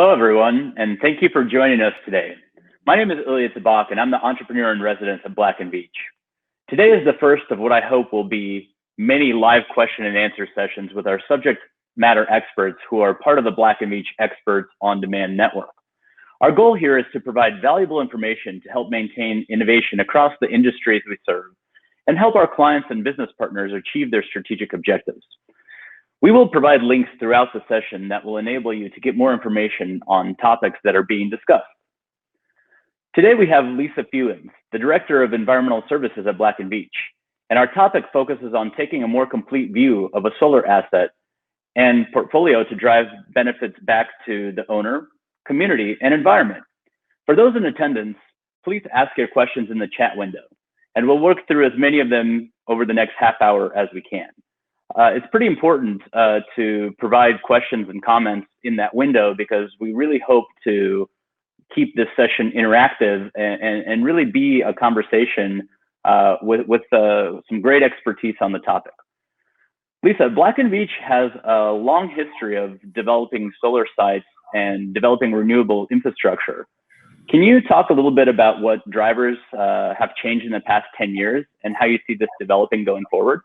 Hello, everyone, and thank you for joining us today. My name is Ilya Tabak, and I'm the entrepreneur in residence at Black Veatch. Today is the first of what I hope will be many live question and answer sessions with our subject matter experts who are part of the Black Veatch Experts on Demand Network. Our goal here is to provide valuable information to help maintain innovation across the industries we serve and help our clients and business partners achieve their strategic objectives. We will provide links throughout the session that will enable you to get more information on topics that are being discussed. Today we have Lisa Fewins, the Director of Environmental Services at Black Veatch, and our topic focuses on taking a more complete view of a solar asset and portfolio to drive benefits back to the owner, community, and environment. For those in attendance, please ask your questions in the chat window, and we'll work through as many of them over the next half hour as we can. It's pretty important to provide questions and comments in that window because we really hope to keep this session interactive and really be a conversation with some great expertise on the topic. Lisa, Black Veatch has a long history of developing solar sites and developing renewable infrastructure. Can you talk a little bit about what drivers have changed in the past 10 years and how you see this developing going forward?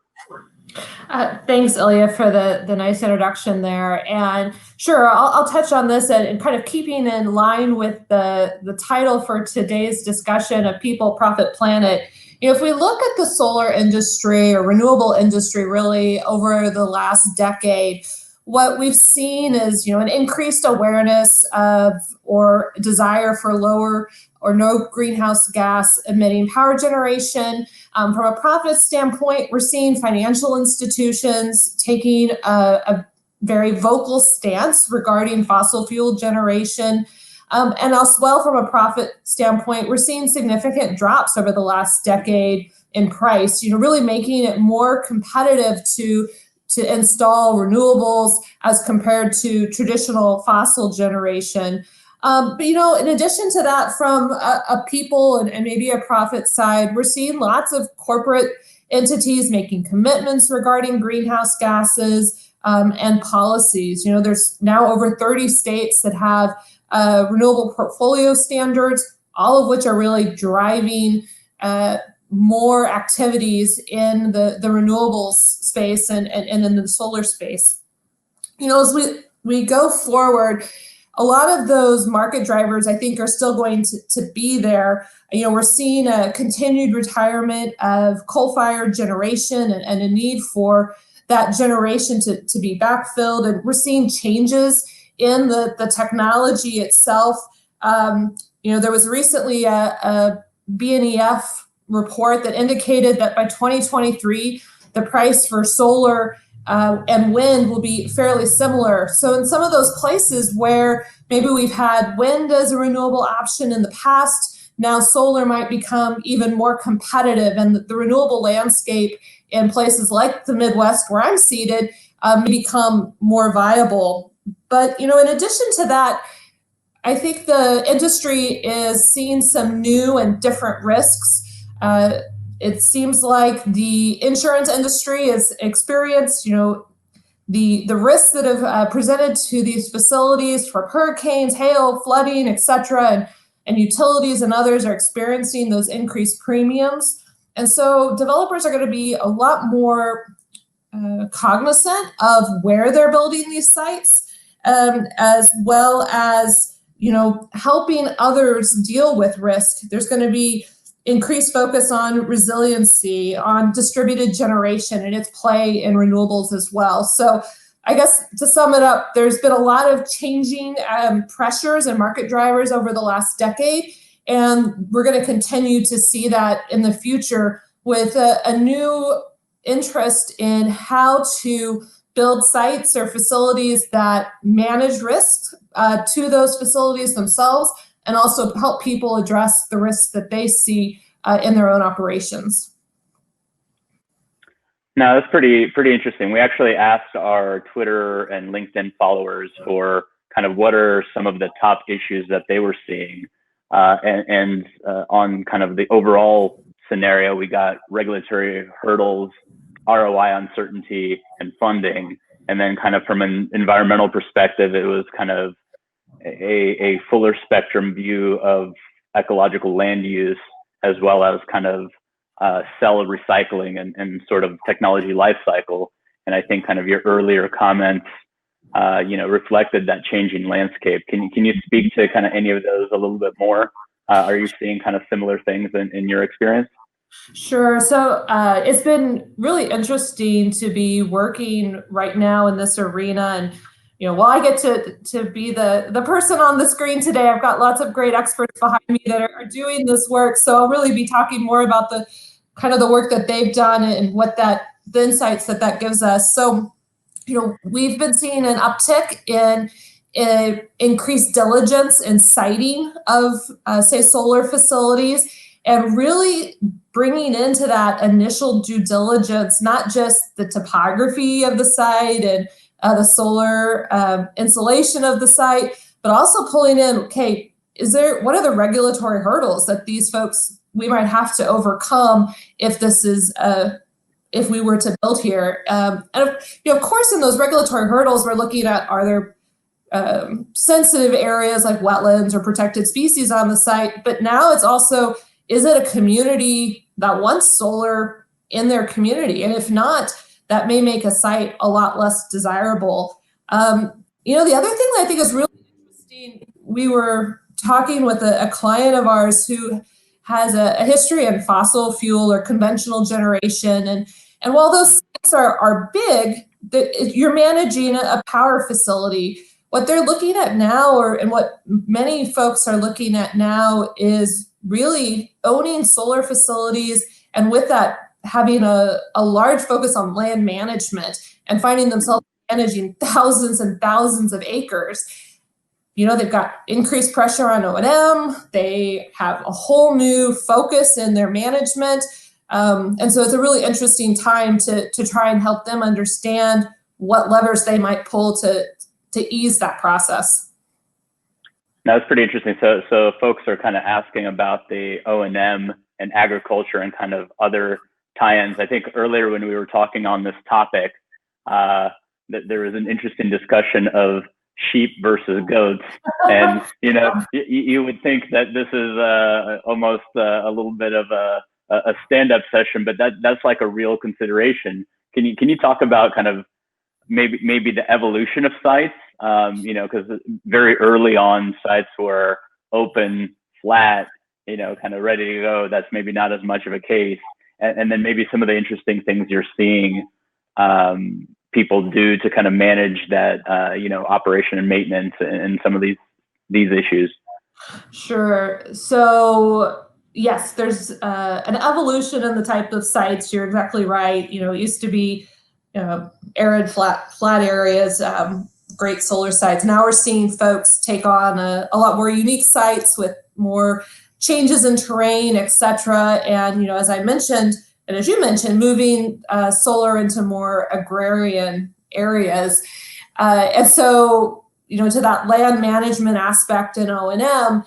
Thanks, Ilya, for the nice introduction there. And sure, I'll touch on this and kind of keeping in line with the title for today's discussion of People, Profit, Planet. You know, if we look at the solar industry or renewable industry really over the last decade, what we've seen is, an increased awareness of or desire for lower or no greenhouse gas emitting power generation. From a profit standpoint, we're seeing financial institutions taking a very vocal stance regarding fossil fuel generation. And as well, from a profit standpoint, we're seeing significant drops over the last decade in price, really making it more competitive to install renewables as compared to traditional fossil generation. But, in addition to that, from a people and maybe a profit side, we're seeing lots of corporate entities making commitments regarding greenhouse gases and policies. There's now over 30 states that have renewable portfolio standards, all of which are really driving more activities in the renewables space and in the solar space. As we go forward, a lot of those market drivers, I think, are still going to be there. We're seeing a continued retirement of coal-fired generation and a need for that generation to be backfilled. And we're seeing changes in the technology itself. There was recently a BNEF report that indicated that by 2023, the price for solar and wind will be fairly similar. So in some of those places where maybe we've had wind as a renewable option in the past, now solar might become even more competitive, and the renewable landscape in places like the Midwest where I'm seated may become more viable. But, in addition to that, I think the industry is seeing some new and different risks. It seems like the insurance industry has experienced, the risks that have presented to these facilities for hurricanes, hail, flooding, et cetera, and utilities and others are experiencing those increased premiums. And so developers are going to be a lot more cognizant of where they're building these sites, as well as, helping others deal with risk. There's going to be increased focus on resiliency, on distributed generation and its play in renewables as well. So I guess to sum it up, there's been a lot of changing pressures and market drivers over the last decade, and we're going to continue to see that in the future with a new interest in how to build sites or facilities that manage risks to those facilities themselves, and also help people address the risks that they see in their own operations. No, that's pretty interesting. We actually asked our Twitter and LinkedIn followers for kind of what are some of the top issues that they were seeing. And on kind of the overall scenario, we got regulatory hurdles, ROI uncertainty, and funding. And then kind of from an environmental perspective, it was kind of a fuller spectrum view of ecological land use, as well as kind of cell recycling and sort of technology life cycle. And I think kind of your earlier comments, reflected that changing landscape. Can you speak to kind of any of those a little bit more? Are you seeing kind of similar things in your experience? Sure. So it's been really interesting to be working right now in this arena. And, while I get to be the person on the screen today, I've got lots of great experts behind me that are doing this work. So I'll really be talking more about the kind of the work that they've done and what the insights that gives us. So, we've been seeing an uptick in increased diligence in siting of, say, solar facilities, and really bringing into that initial due diligence, not just the topography of the site and the solar insulation of the site, but also pulling in, okay, what are the regulatory hurdles that these folks, we might have to overcome if this is if we were to build here. And of course, in those regulatory hurdles, we're looking at, are there sensitive areas like wetlands or protected species on the site? But now it's also, is it a community that wants solar in their community? And if not, that may make a site a lot less desirable. The other thing that I think is really interesting, we were talking with a client of ours who has a history in fossil fuel or conventional generation. And while those sites are big, you're managing a power facility. What they're looking at now, and what many folks are looking at now, is really owning solar facilities, and with that, having a large focus on land management and finding themselves managing thousands and thousands of acres. They've got increased pressure on O&M. They have a whole new focus in their management. And so it's a really interesting time to try and help them understand what levers they might pull to ease that process. That's pretty interesting. So folks are kind of asking about the O&M and agriculture and kind of other tie-ins. I think earlier when we were talking on this topic, that there was an interesting discussion of sheep versus goats. And, you would think that this is almost a little bit of a stand-up session, but that's like a real consideration. Can you talk about kind of maybe the evolution of sites? Because very early on, sites were open, flat, kind of ready to go. That's maybe not as much of a case. And then maybe some of the interesting things you're seeing people do to kind of manage that, operation and maintenance and some of these issues. Sure. So yes, there's an evolution in the type of sites. You're exactly right. It used to be arid, flat areas, great solar sites. Now we're seeing folks take on a lot more unique sites with more changes in terrain, et cetera. And, as I mentioned, and as you mentioned, moving solar into more agrarian areas. And so, to that land management aspect in O&M,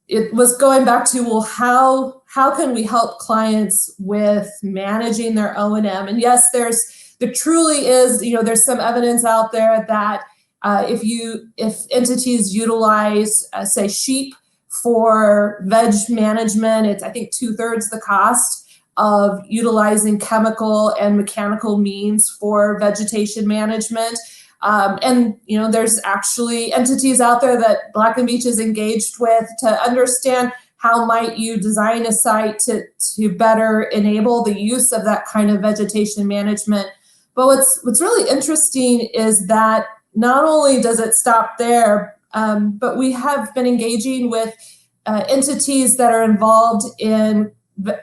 it was going back to, well, how can we help clients with managing their O&M? And yes, there truly is, there's some evidence out there that if entities utilize, say, sheep for veg management, it's, I think, 2/3 the cost of utilizing chemical and mechanical means for vegetation management. And, there's actually entities out there that Black & Veatch is engaged with to understand how might you design a site to better enable the use of that kind of vegetation management. But what's really interesting is that not only does it stop there, but we have been engaging with entities that are involved in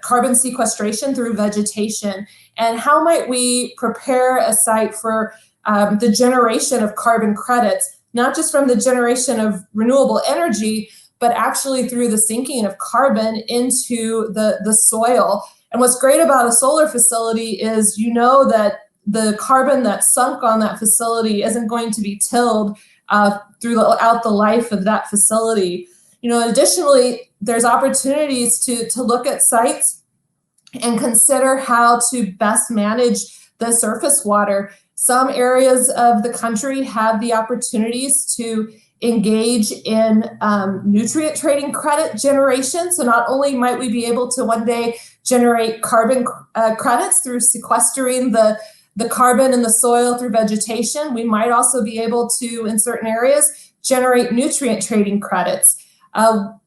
carbon sequestration through vegetation. And how might we prepare a site for the generation of carbon credits, not just from the generation of renewable energy, but actually through the sinking of carbon into the soil. And what's great about a solar facility is that the carbon that's sunk on that facility isn't going to be tilled throughout the life of that facility. Additionally, there's opportunities to look at sites and consider how to best manage the surface water. Some areas of the country have the opportunities to engage in nutrient trading credit generation. So not only might we be able to one day generate carbon credits through sequestering the carbon in the soil through vegetation, we might also be able to, in certain areas, generate nutrient trading credits.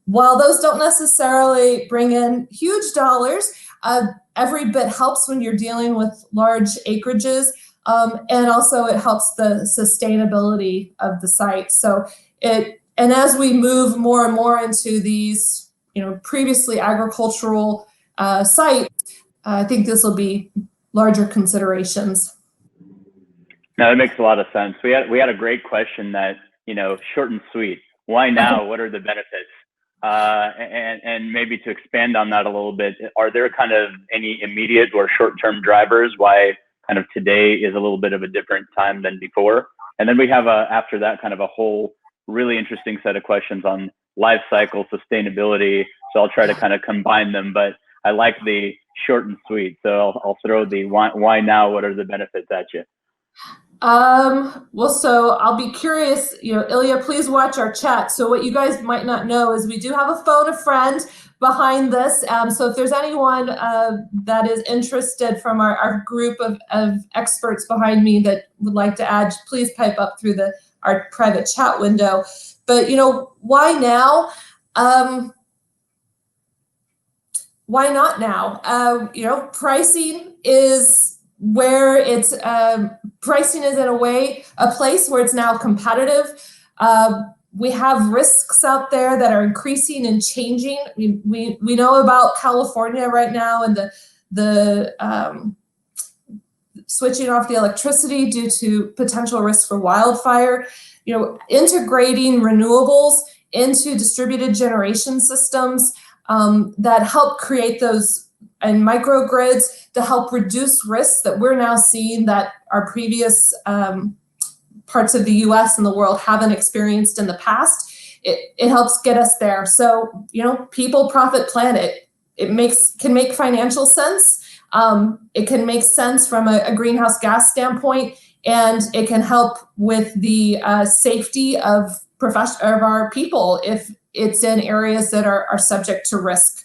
While those don't necessarily bring in huge dollars, every bit helps when you're dealing with large acreages, and also it helps the sustainability of the site. So and as we move more and more into these, previously agricultural sites, I think this will be larger considerations. No, that makes a lot of sense. We had a great question that, short and sweet. Why now? What are the benefits? And maybe to expand on that a little bit, are there kind of any immediate or short-term drivers why kind of today is a little bit of a different time than before? And then we have after that kind of a whole really interesting set of questions on life cycle sustainability. So I'll try to kind of combine them, but I like the short and sweet. So I'll throw the why now? What are the benefits at you? Well, so I'll be curious, Ilya, please watch our chat. So what you guys might not know is we do have a phone a friend behind this. So if there's anyone that is interested from our group of experts behind me that would like to add, please pipe up through our private chat window. But, why now? Why not now? Pricing is where it's pricing is in a place where it's now competitive. We have risks out there that are increasing and changing. We know about California right now and the switching off the electricity due to potential risk for wildfire. Integrating renewables into distributed generation systems that help create those and microgrids to help reduce risks that we're now seeing that our previous parts of the US and the world haven't experienced in the past. It helps get us there. So, people, profit, planet, can make financial sense. It can make sense from a greenhouse gas standpoint, and it can help with the safety of our people if it's in areas that are subject to risk.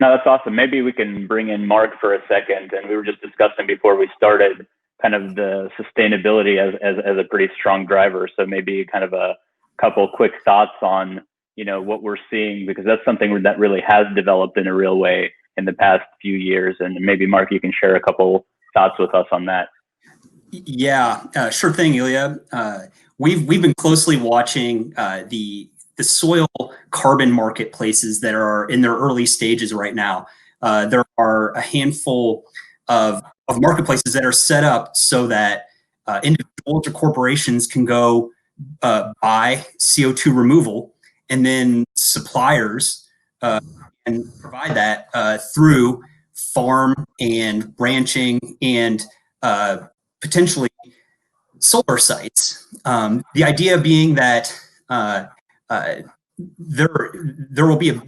No, that's awesome. Maybe we can bring in Mark for a second. And we were just discussing before we started kind of the sustainability as a pretty strong driver. So maybe kind of a couple quick thoughts on, what we're seeing, because that's something that really has developed in a real way in the past few years. And maybe Mark, you can share a couple thoughts with us on that. Yeah, sure thing, Ilya. We've been closely watching the soil carbon marketplaces that are in their early stages right now. There are a handful of marketplaces that are set up so that individuals or corporations can go buy CO2 removal, and then suppliers can provide that through farm and ranching and potentially solar sites. The idea being that there will be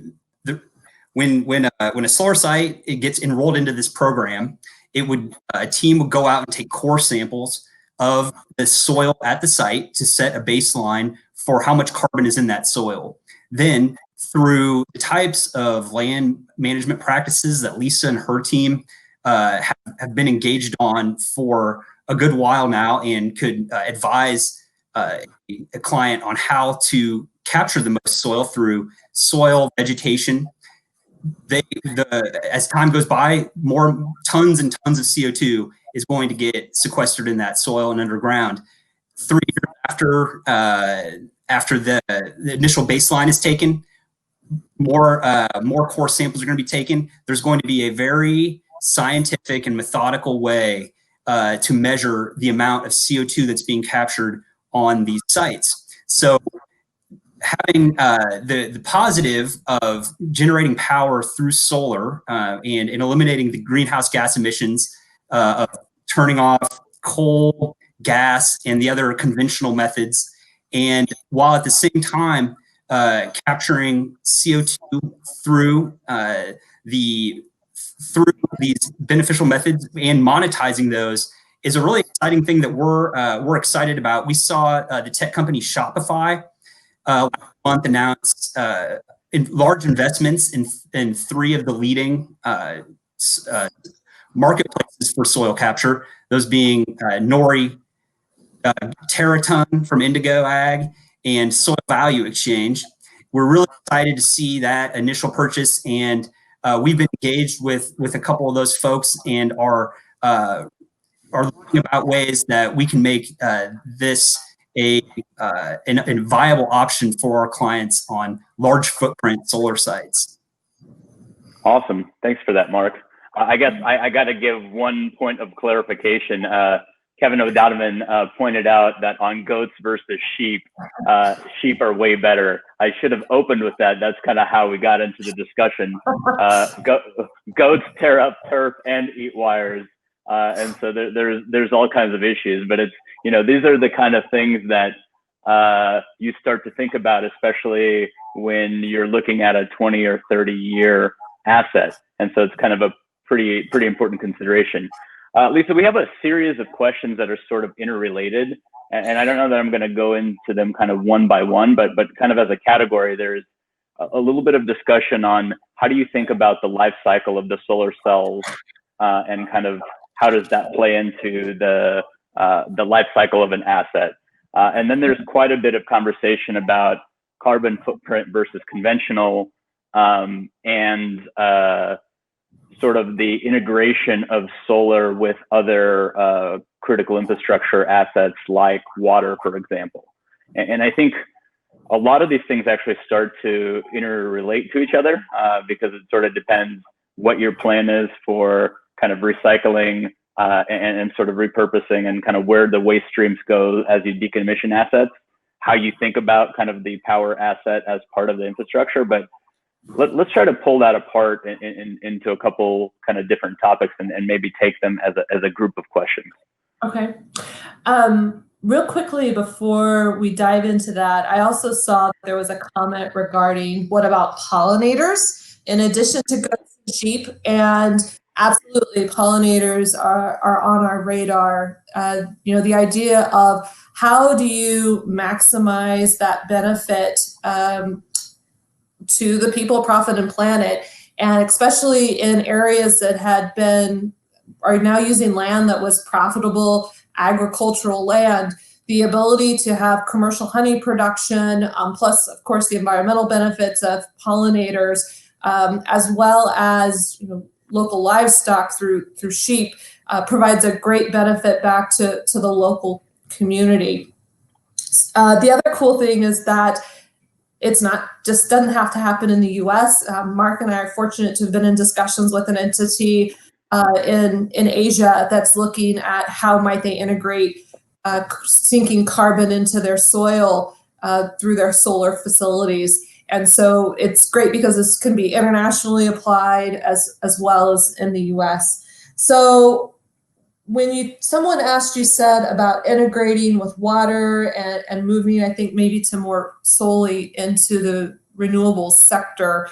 when a solar site gets enrolled into this program, a team would go out and take core samples of the soil at the site to set a baseline for how much carbon is in that soil. Then through the types of land management practices that Lisa and her team have been engaged on for a good while now, and could advise a client on how to capture the most soil through soil vegetation. As time goes by, more tons and tons of CO2 is going to get sequestered in that soil and underground. 3 years after the initial baseline is taken, more core samples are going to be taken. There's going to be a very scientific and methodical way to measure the amount of CO2 that's being captured on these sites. So having the positive of generating power through solar and eliminating the greenhouse gas emissions of turning off coal, gas, and the other conventional methods, and while at the same time capturing CO2 through these beneficial methods and monetizing those is a really exciting thing that we're excited about. We saw the tech company Shopify last month announce large investments in 3 of the leading marketplaces for soil capture, those being Nori, Terraton from Indigo Ag, and Soil Value Exchange. We're really excited to see that initial purchase, and we've been engaged with a couple of those folks and are looking about ways that we can make this a viable option for our clients on large footprint solar sites. Awesome. Thanks for that, Mark. I guess I got to give one point of clarification. Kevin O'Donovan pointed out that on goats versus sheep, sheep are way better. I should have opened with that. That's kind of how we got into the discussion. Goats tear up turf and eat wires. And so there's all kinds of issues, but it's, these are the kind of things that you start to think about, especially when you're looking at a 20 or 30 year asset. And so it's kind of a pretty important consideration. Lisa, we have a series of questions that are sort of interrelated, and I don't know that I'm going to go into them kind of one by one, but kind of as a category, there's a little bit of discussion on how do you think about the life cycle of the solar cells, and kind of how does that play into the life cycle of an asset. And then there's quite a bit of conversation about carbon footprint versus conventional, and sort of the integration of solar with other critical infrastructure assets like water, for example. And I think a lot of these things actually start to interrelate to each other, because it sort of depends what your plan is for kind of recycling and sort of repurposing, and kind of where the waste streams go as you decommission assets, how you think about kind of the power asset as part of the infrastructure. But let's try to pull that apart into a couple kind of different topics, and maybe take them as a group of questions. Okay. Real quickly before we dive into that, I also saw there was a comment regarding what about pollinators in addition to goats and sheep, and absolutely pollinators are on our radar. The idea of how do you maximize that benefit to the people, profit, and planet, and especially in areas that are now using land that was profitable agricultural land, the ability to have commercial honey production, plus of course the environmental benefits of pollinators, as well as local livestock through sheep, provides a great benefit back to the local community. The other cool thing is that it's doesn't have to happen in the U.S. Mark and I are fortunate to have been in discussions with an entity in Asia that's looking at how might they integrate sinking carbon into their soil through their solar facilities. And so it's great because this can be internationally applied as well as in the U.S. So when someone asked, you said about integrating with water and moving, I think maybe to more solely into the renewable sector.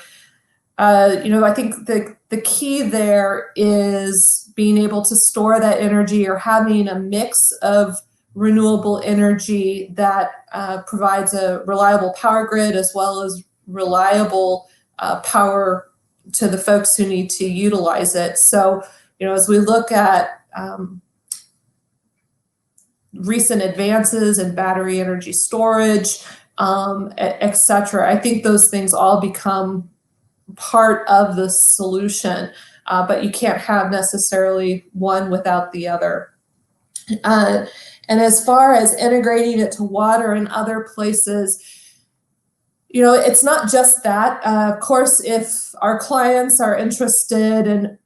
I think the key there is being able to store that energy, or having a mix of renewable energy that provides a reliable power grid as well as reliable power to the folks who need to utilize it. So, as we look at recent advances in battery energy storage, et cetera, I think those things all become part of the solution, but you can't have necessarily one without the other. And as far as integrating it to water and other places, it's not just that. Of course, if our clients are interested in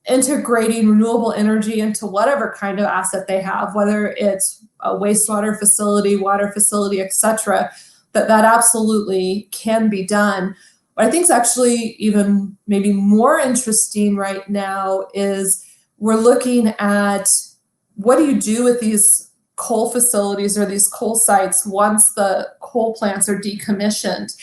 integrating renewable energy into whatever kind of asset they have, whether it's a wastewater facility, water facility, et cetera, that absolutely can be done. What I think is actually even maybe more interesting right now is we're looking at what do you do with these coal facilities or these coal sites once the coal plants are decommissioned.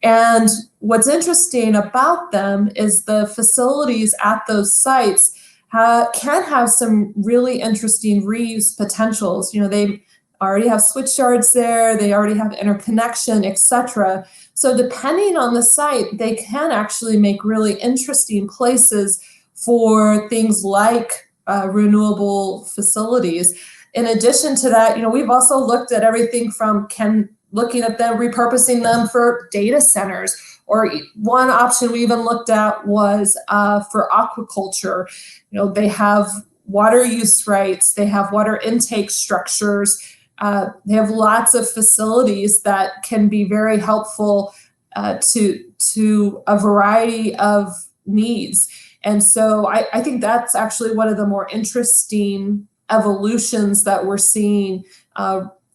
And what's interesting about them is the facilities at those sites can have some really interesting reuse potentials. They already have switch yards there, they already have interconnection, etc. So depending on the site, they can actually make really interesting places for things like renewable facilities. In addition to that, we've also looked at everything from looking at them, repurposing them for data centers, or one option we even looked at was for aquaculture. They have water use rights, they have water intake structures, they have lots of facilities that can be very helpful to a variety of needs. And so I think that's actually one of the more interesting evolutions that we're seeing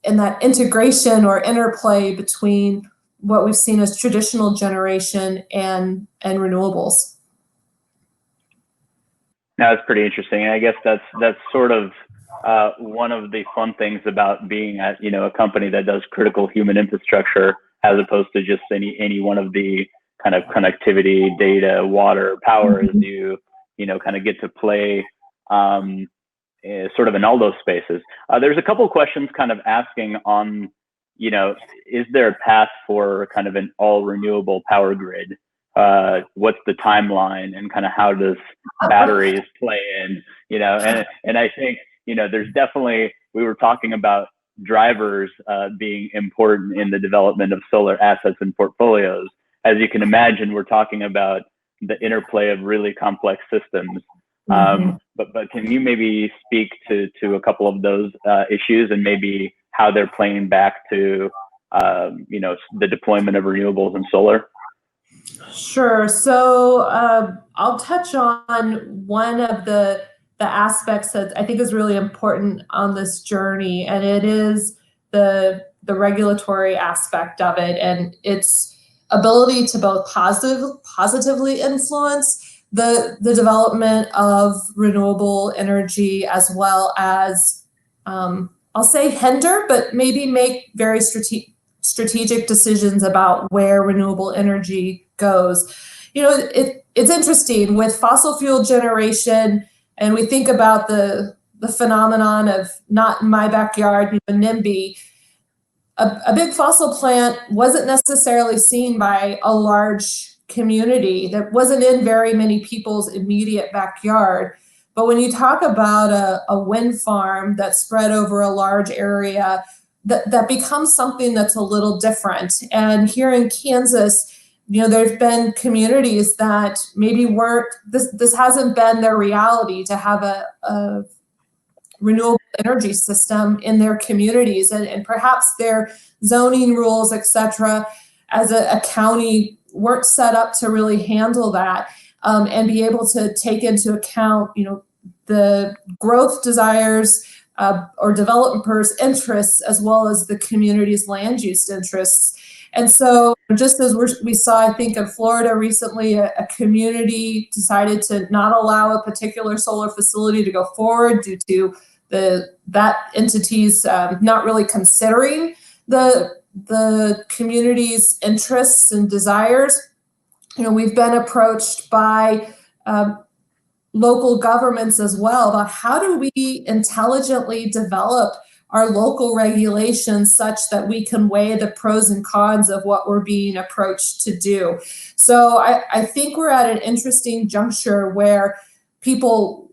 in that integration or interplay between what we've seen as traditional generation and renewables. Now, that's pretty interesting. And I guess that's sort of one of the fun things about being at, a company that does critical human infrastructure, as opposed to just any one of the kind of connectivity, data, water, power, as you kind of get to play sort of in all those spaces. There's a couple of questions kind of asking on, is there a path for kind of an all renewable power grid? What's the timeline, and kind of how does batteries play in, and I think, there's definitely, we were talking about drivers being important in the development of solar assets and portfolios. As you can imagine, we're talking about the interplay of really complex systems. But can you maybe speak to a couple of those issues, and maybe how they're playing back to, the deployment of renewables and solar? Sure. So I'll touch on one of the aspects that I think is really important on this journey, and it is the regulatory aspect of it, and its ability to both positively influence the development of renewable energy, as well as I'll say hinder, but maybe make very strategic decisions about where renewable energy goes. It's interesting with fossil fuel generation, and we think about the phenomenon of not in my backyard, NIMBY. A big fossil plant wasn't necessarily seen by a large community, that wasn't in very many people's immediate backyard. But when you talk about a wind farm that's spread over a large area, that becomes something that's a little different. And here in Kansas, there've been communities that maybe this hasn't been their reality to have a renewable energy system in their communities, and perhaps their zoning rules, et cetera, as a county weren't set up to really handle that, and be able to take into account, the growth desires or developers' interests, as well as the community's land use interests. And so just as we saw, I think in Florida recently, a community decided to not allow a particular solar facility to go forward due to that entity's not really considering the community's interests and desires. We've been approached by local governments as well about how do we intelligently develop our local regulations such that we can weigh the pros and cons of what we're being approached to do. So I think we're at an interesting juncture where people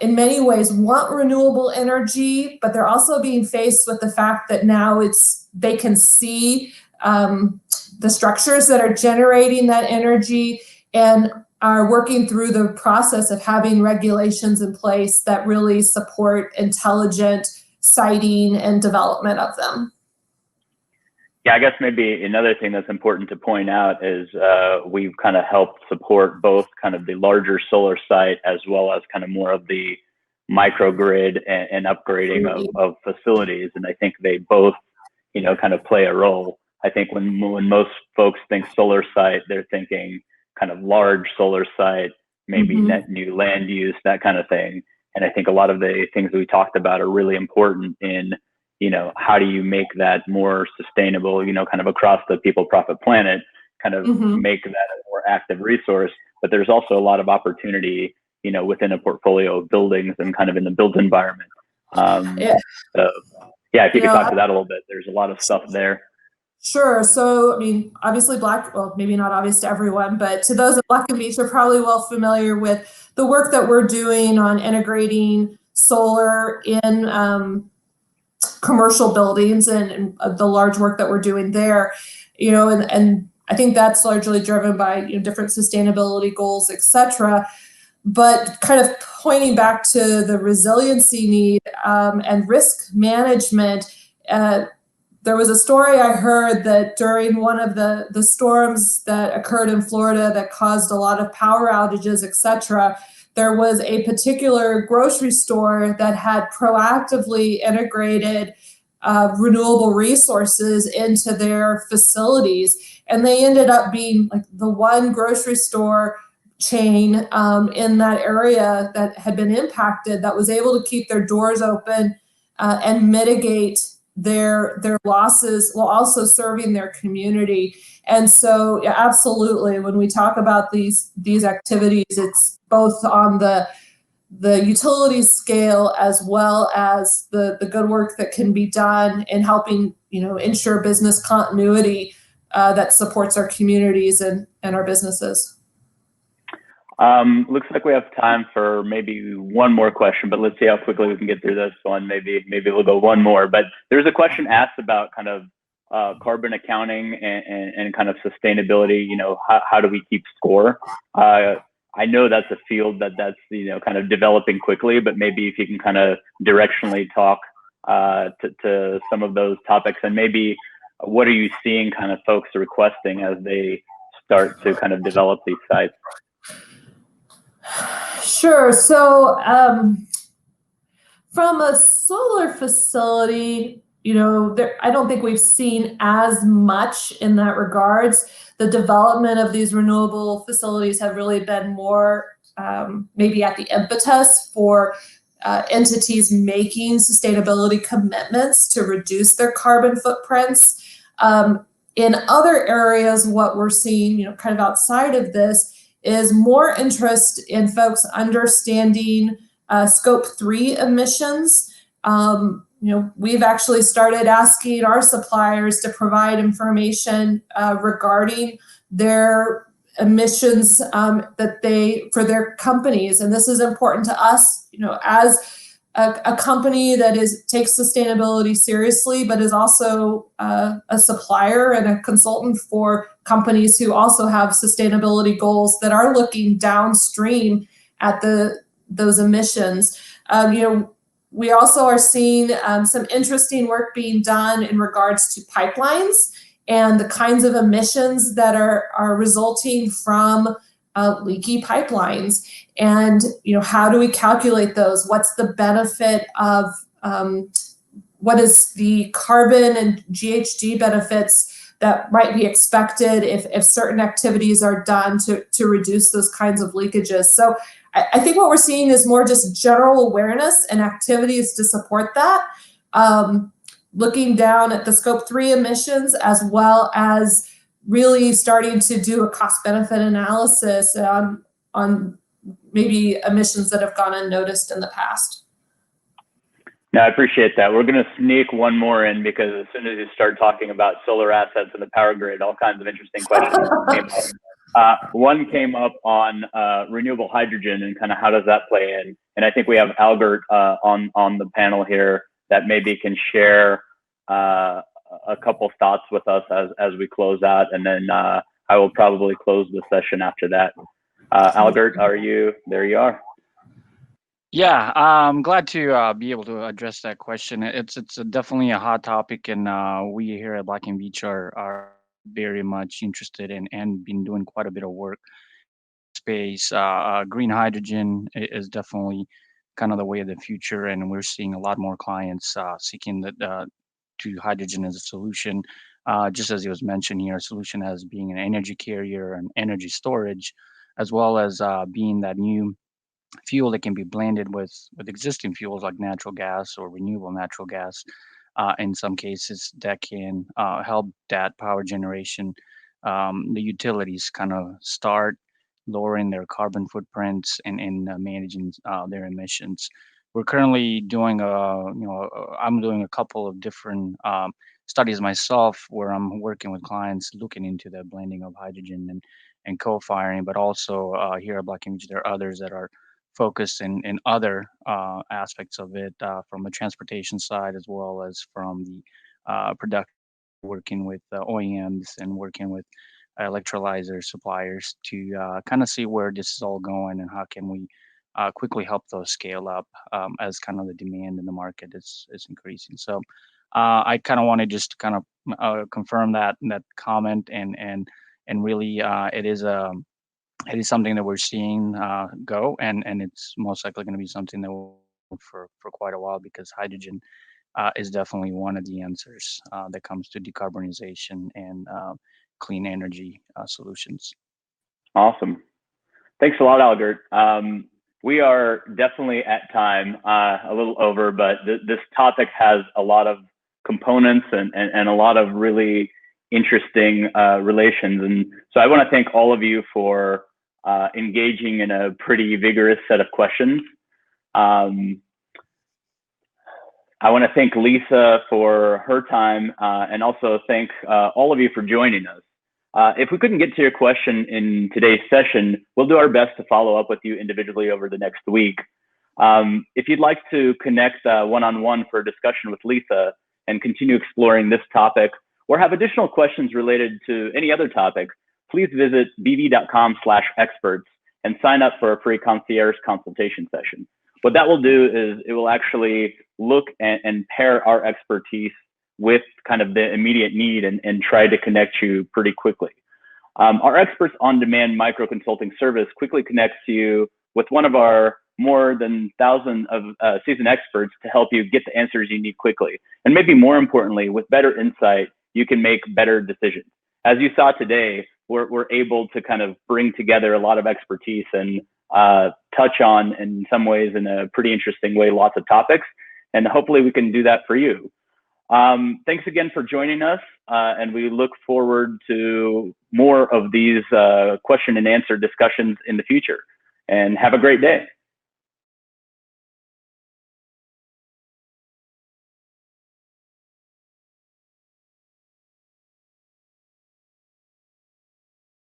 in many ways want renewable energy, but they're also being faced with the fact that now they can see the structures that are generating that energy, and are working through the process of having regulations in place that really support intelligent siting and development of them. Yeah, I guess maybe another thing that's important to point out is we've kind of helped support both kind of the larger solar site as well as kind of more of the microgrid and upgrading of facilities. And I think they both, kind of play a role. I think when most folks think solar site, they're thinking kind of large solar site, maybe net new land use, that kind of thing. And I think a lot of the things that we talked about are really important in, how do you make that more sustainable, kind of across the people, profit, planet, kind of make that a more active resource. But there's also a lot of opportunity, within a portfolio of buildings and kind of in the built environment. Yeah. So yeah, if you could know, talk to that a little bit, there's a lot of stuff there. Sure. So, I mean, obviously well, maybe not obvious to everyone, but to those at Black and Veatch are probably well familiar with the work that we're doing on integrating solar in commercial buildings and the large work that we're doing there, and I think that's largely driven by different sustainability goals, et cetera. But kind of pointing back to the resiliency need and risk management, there was a story I heard that during one of the storms that occurred in Florida that caused a lot of power outages, et cetera, there was a particular grocery store that had proactively integrated renewable resources into their facilities. And they ended up being like the one grocery store chain in that area that had been impacted that was able to keep their doors open and mitigate their losses while also serving their community. And so, yeah, absolutely, when we talk about these activities, it's both on the utility scale as well as the good work that can be done in helping ensure business continuity that supports our communities and our businesses. Looks like we have time for maybe one more question, but let's see how quickly we can get through this one. Maybe we'll go one more. But there's a question asked about kind of carbon accounting and kind of sustainability. How do we keep score? I know that's a field that's kind of developing quickly, but maybe if you can kind of directionally talk to some of those topics, and maybe what are you seeing kind of folks requesting as they start to kind of develop these sites? Sure. So from a solar facility, I don't think we've seen as much in that regards. The development of these renewable facilities have really been more maybe at the impetus for entities making sustainability commitments to reduce their carbon footprints. In other areas, what we're seeing, kind of outside of this, is more interest in folks understanding Scope 3 emissions. We've actually started asking our suppliers to provide information regarding their emissions for their companies, and this is important to us. As a company that takes sustainability seriously, but is also a supplier and a consultant for companies who also have sustainability goals that are looking downstream at those emissions. We also are seeing some interesting work being done in regards to pipelines and the kinds of emissions that are resulting from leaky pipelines. And how do we calculate those? What's the benefit of what is the carbon and GHG benefits that might be expected if certain activities are done to reduce those kinds of leakages? So I think what we're seeing is more just general awareness and activities to support that. Looking down at the Scope 3 emissions, as well as really starting to do a cost-benefit analysis on maybe emissions that have gone unnoticed in the past. No, I appreciate that. We're going to sneak one more in, because as soon as you start talking about solar assets and the power grid, all kinds of interesting questions came up. One came up on renewable hydrogen and kind of how does that play in. And I think we have Albert on the panel here that maybe can share a couple thoughts with us as we close out, and then I will probably close the session after that. Albert, are you there? You are. Yeah, I'm glad to be able to address that question. It's definitely a hot topic, and we here at Black and Veatch are very much interested in and been doing quite a bit of work. Space, green hydrogen is definitely kind of the way of the future, and we're seeing a lot more clients seeking to hydrogen as a solution. Just as it was mentioned here, a solution as being an energy carrier and energy storage, as well as being that new fuel that can be blended with existing fuels like natural gas or renewable natural gas. In some cases, that can help that power generation, the utilities kind of start lowering their carbon footprints and managing their emissions. We're currently doing I'm doing a couple of different studies myself where I'm working with clients looking into the blending of hydrogen and co-firing, but also here at Black Veatch, there are others that are focused in other aspects of it from the transportation side as well as from the production, working with OEMs and working with electrolyzer suppliers to kind of see where this is all going and how can we quickly help those scale up as kind of the demand in the market is increasing. So I kind of want to just kind of confirm that comment and really it is something that we're seeing go and it's most likely going to be something that will for quite a while because hydrogen is definitely one of the answers that comes to decarbonization and clean energy solutions. Awesome. Thanks a lot, Albert. We are definitely at time, a little over, but this topic has a lot of components and a lot of really interesting relations. And so I want to thank all of you for engaging in a pretty vigorous set of questions. I want to thank Lisa for her time and also thank all of you for joining us. If we couldn't get to your question in today's session, we'll do our best to follow up with you individually over the next week. If you'd like to connect one-on-one for a discussion with Lisa and continue exploring this topic or have additional questions related to any other topic, please visit bv.com/experts and sign up for a free concierge consultation session. What that will do is it will actually look and pair our expertise with kind of the immediate need and try to connect you pretty quickly. Our Experts on Demand micro consulting service quickly connects you with one of our more than 1,000 of seasoned experts to help you get the answers you need quickly. And maybe more importantly, with better insight, you can make better decisions. As you saw today, we're able to kind of bring together a lot of expertise and touch on, in some ways, in a pretty interesting way, lots of topics. And hopefully we can do that for you. Thanks again for joining us. And we look forward to more of these question and answer discussions in the future. And have a great day.